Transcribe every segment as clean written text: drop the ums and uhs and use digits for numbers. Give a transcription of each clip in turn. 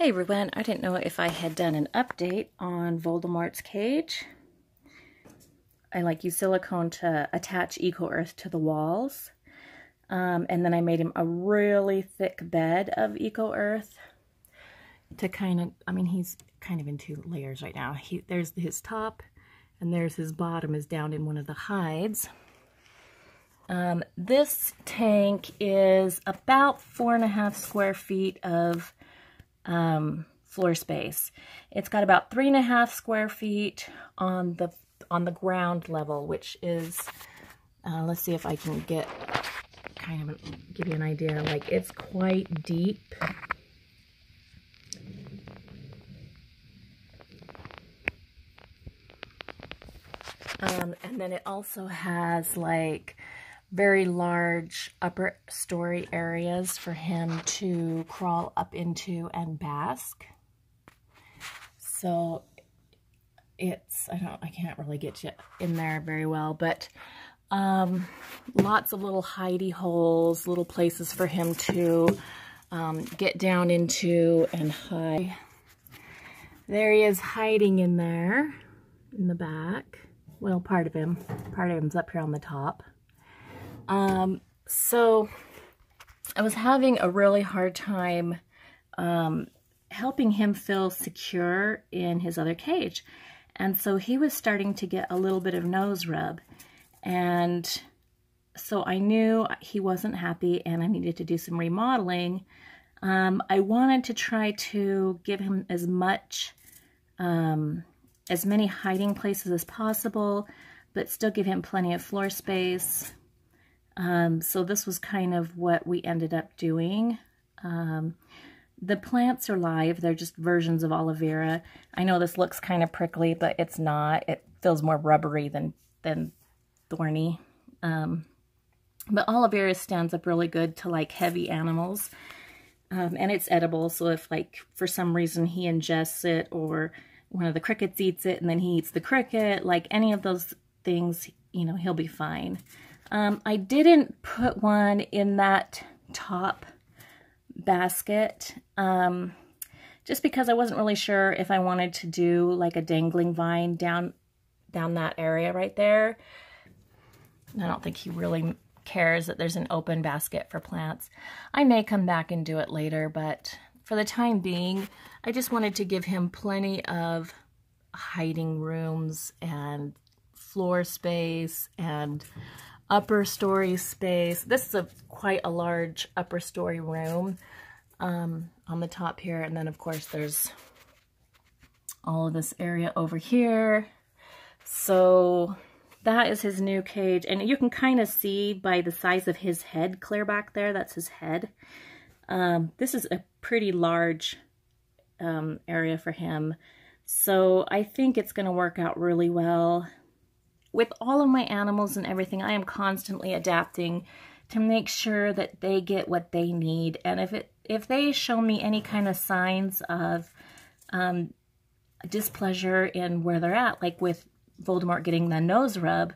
Hey everyone, I didn't know if I had done an update on Voldemort's cage. I use silicone to attach Eco-Earth to the walls. And then I made him a really thick bed of Eco-Earth to he's kind of in two layers right now. There's his top and there's his bottom is down in one of the hides. This tank is about 4.5 square feet of floor space. It's got about 3.5 square feet on the ground level, which is let's see if I can give you an idea. It's quite deep. And then it also has very large upper story areas for him to crawl up into and bask. So I can't really get you in there very well, but lots of little hidey holes, little places for him to get down into and hide. There he is hiding in there in the back. Well, part of him's up here on the top. So I was having a really hard time helping him feel secure in his other cage. And so he was starting to get a little bit of nose rub. And so I knew he wasn't happy and I needed to do some remodeling. I wanted to try to give him as many hiding places as possible, but still give him plenty of floor space. So this was kind of what we ended up doing. The plants are live. They're just versions of aloe vera. I know this looks kind of prickly, but it's not. It feels more rubbery than thorny. But aloe vera stands up really good to heavy animals. And it's edible, so if for some reason he ingests it or one of the crickets eats it and then he eats the cricket, any of those things, he'll be fine. I didn't put one in that top basket, just because I wasn't really sure if I wanted to do a dangling vine down that area right there. I don't think he really cares that there's an open basket for plants. I may come back and do it later, but for the time being, I just wanted to give him plenty of hiding rooms and floor space and upper story space. This is quite a large upper story room on the top here. And then of course there's all of this area over here. So that is his new cage. And you can kind of see by the size of his head clear back there, that's his head. This is a pretty large area for him. So I think it's going to work out really well. With all of my animals and everything, I am constantly adapting to make sure that they get what they need. And if they show me any kind of signs of displeasure in where they're at, like with Voldemort getting the nose rub,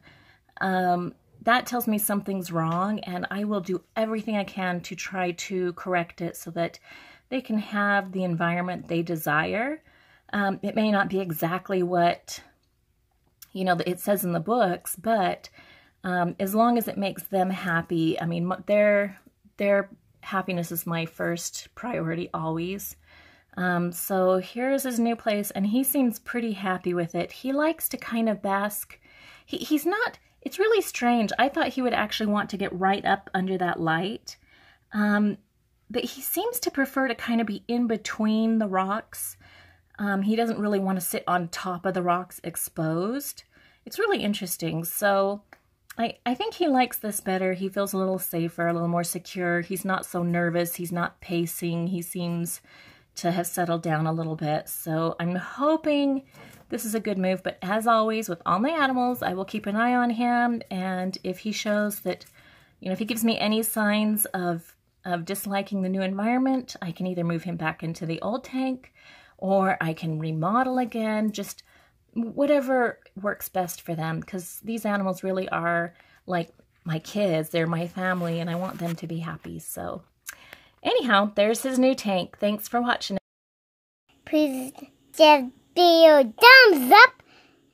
that tells me something's wrong, and I will do everything I can to try to correct it so that they can have the environment they desire. It may not be exactly what it says in the books, but as long as it makes them happy, I mean, their happiness is my first priority always. So here's his new place, and he seems pretty happy with it. He likes to kind of bask. He's not, it's really strange. I thought he would actually want to get right up under that light. But he seems to prefer to kind of be in between the rocks. He doesn't really want to sit on top of the rocks exposed. It's really interesting. So I think he likes this better. He feels a little safer, a little more secure. He's not so nervous. He's not pacing. He seems to have settled down a little bit. So I'm hoping this is a good move. But as always, with all my animals, I will keep an eye on him. And if he shows that, if he gives me any signs of disliking the new environment, I can either move him back into the old tank, or I can remodel again, just whatever works best for them, because these animals really are like my kids. They're my family, and I want them to be happy. So anyhow, there's his new tank. Thanks for watching. please give video a thumbs up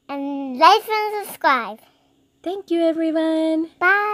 and like and subscribe. Thank you, everyone. Bye.